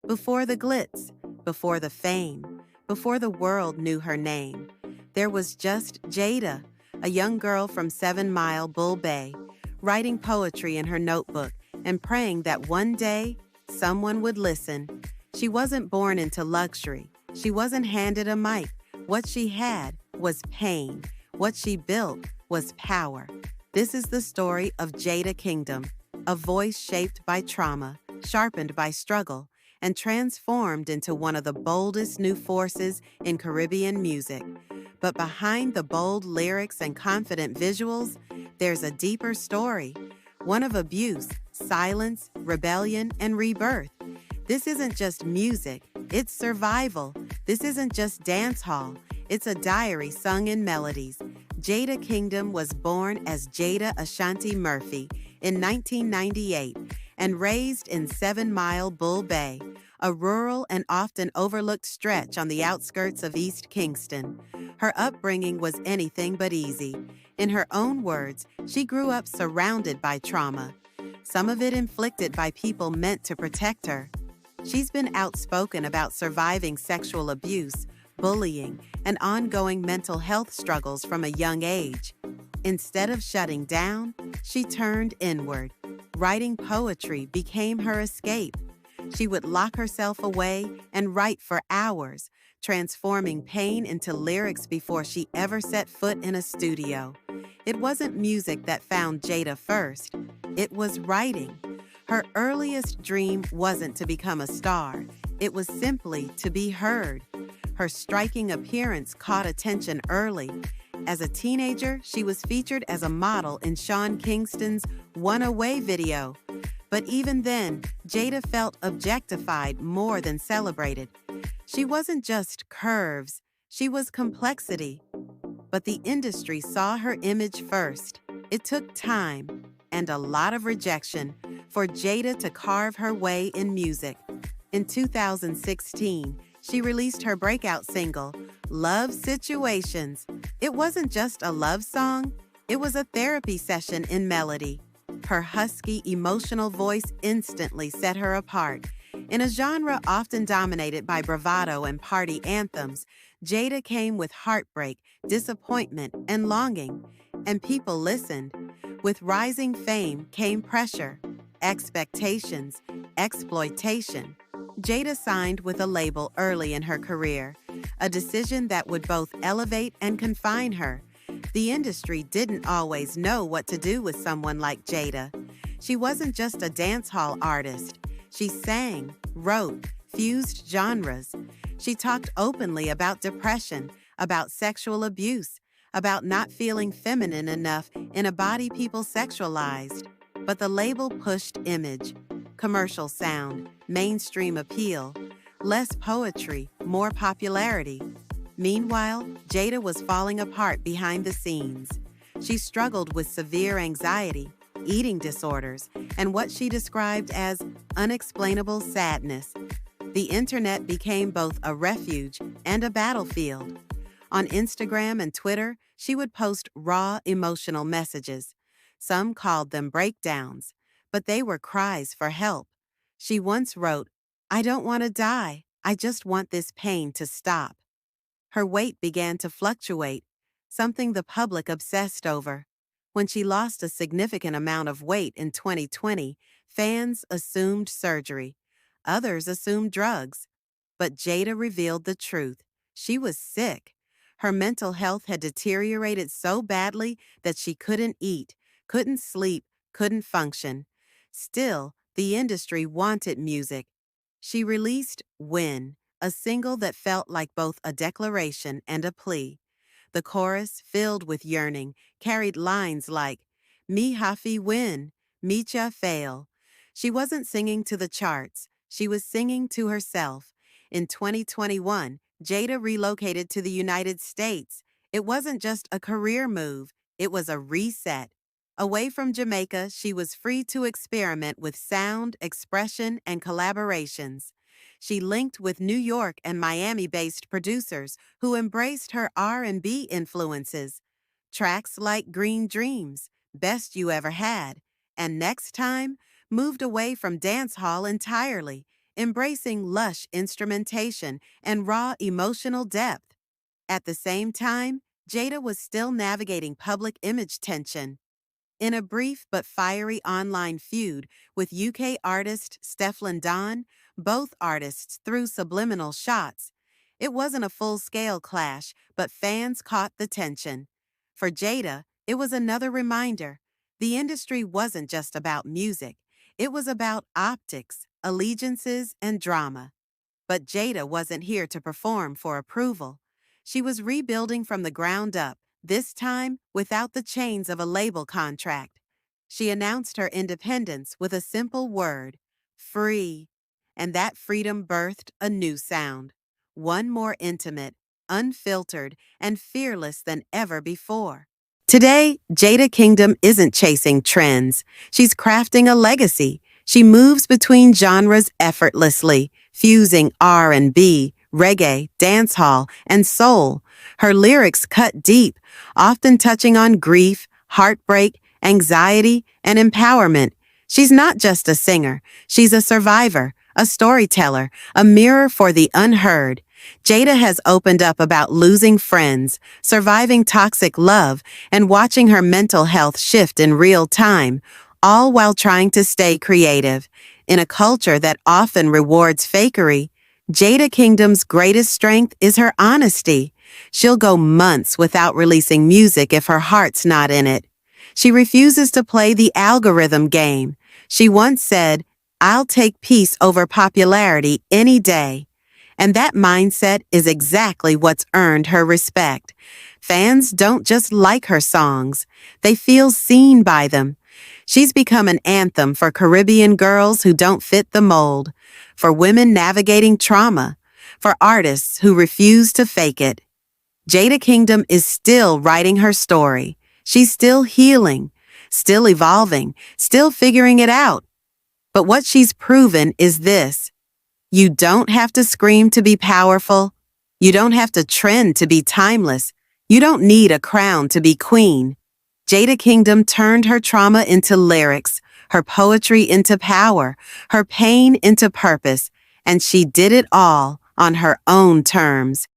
Before the glitz, before the fame, before the world knew her name, there was just Jada, a young girl from 7 Mile Bull Bay, writing poetry in her notebook and praying that one day someone would listen. She wasn't born into luxury. She wasn't handed a mic. What she had was pain. What she built was power. This is the story of Jada Kingdom, a voice shaped by trauma, sharpened by struggle, and transformed into one of the boldest new forces in Caribbean music. But behind the bold lyrics and confident visuals, there's a deeper story, one of abuse, silence, rebellion, and rebirth. This isn't just music, it's survival. This isn't just dancehall, it's a diary sung in melodies. Jada Kingdom was born as Jada Ashanti Murphy in 1998 and raised in 7 Mile Bull Bay, a rural and often overlooked stretch on the outskirts of East Kingston. Her upbringing was anything but easy. In her own words, she grew up surrounded by trauma, some of it inflicted by people meant to protect her. She's been outspoken about surviving sexual abuse, bullying, and ongoing mental health struggles from a young age. Instead of shutting down, she turned inward. Writing poetry became her escape. She would lock herself away and write for hours, transforming pain into lyrics before she ever set foot in a studio. It wasn't music that found Jada first. It was writing. Her earliest dream wasn't to become a star. It was simply to be heard. Her striking appearance caught attention early. As a teenager, she was featured as a model in Sean Kingston's One Away video. But even then, Jada felt objectified more than celebrated. She wasn't just curves, she was complexity. But the industry saw her image first. It took time and a lot of rejection for Jada to carve her way in music. In 2016, she released her breakout single, Love Situations. It wasn't just a love song, it was a therapy session in melody. Her husky, emotional voice instantly set her apart. In a genre often dominated by bravado and party anthems, Jada came with heartbreak, disappointment, and longing. And people listened. With rising fame came pressure, expectations, exploitation. Jada signed with a label early in her career, a decision that would both elevate and confine her. The industry didn't always know what to do with someone like Jada. She wasn't just a dancehall artist. She sang, wrote, fused genres. She talked openly about depression, about sexual abuse, about not feeling feminine enough in a body people sexualized. But the label pushed image, commercial sound, mainstream appeal, less poetry, more popularity. Meanwhile, Jada was falling apart behind the scenes. She struggled with severe anxiety, eating disorders, and what she described as unexplainable sadness. The internet became both a refuge and a battlefield. On Instagram and Twitter, she would post raw emotional messages. Some called them breakdowns, but they were cries for help. She once wrote, "I don't want to die. I just want this pain to stop." Her weight began to fluctuate, something the public obsessed over. When she lost a significant amount of weight in 2020, fans assumed surgery. Others assumed drugs. But Jada revealed the truth. She was sick. Her mental health had deteriorated so badly that she couldn't eat, couldn't sleep, couldn't function. Still, the industry wanted music. She released Win, a single that felt like both a declaration and a plea. The chorus, filled with yearning, carried lines like, "Mi hafi win, micha fail." She wasn't singing to the charts. She was singing to herself. In 2021, Jada relocated to the United States. It wasn't just a career move, it was a reset. Away from Jamaica, she was free to experiment with sound, expression, and collaborations. She linked with New York and Miami-based producers who embraced her R&B influences. Tracks like Green Dreams, Best You Ever Had, and Next Time moved away from dancehall entirely. embracing lush instrumentation and raw emotional depth. At the same time, Jada was still navigating public image tension. In a brief but fiery online feud with UK artist Stefflon Don, both artists threw subliminal shots. It wasn't a full-scale clash, but fans caught the tension. For Jada, it was another reminder. The industry wasn't just about music. It was about optics, allegiances, and drama. But Jada wasn't here to perform for approval. She was rebuilding from the ground up, this time without the chains of a label contract. She announced her independence with a simple word, free. And that freedom birthed a new sound, one more intimate, unfiltered, and fearless than ever before. Today, Jada Kingdom isn't chasing trends. She's crafting a legacy. She moves between genres effortlessly, fusing R&B, reggae, dancehall, and soul. Her lyrics cut deep, often touching on grief, heartbreak, anxiety, and empowerment. She's not just a singer. She's a survivor, a storyteller, a mirror for the unheard. Jada has opened up about losing friends, surviving toxic love, and watching her mental health shift in real time, all while trying to stay creative. In a culture that often rewards fakery, Jada Kingdom's greatest strength is her honesty. She'll go months without releasing music if her heart's not in it. She refuses to play the algorithm game. She once said, "I'll take peace over popularity any day." And that mindset is exactly what's earned her respect. Fans don't just like her songs, they feel seen by them. She's become an anthem for Caribbean girls who don't fit the mold, for women navigating trauma, for artists who refuse to fake it. Jada Kingdom is still writing her story. She's still healing, still evolving, still figuring it out. But what she's proven is this. You don't have to scream to be powerful. You don't have to trend to be timeless. You don't need a crown to be queen. Jada Kingdom turned her trauma into lyrics, her poetry into power, her pain into purpose, and she did it all on her own terms.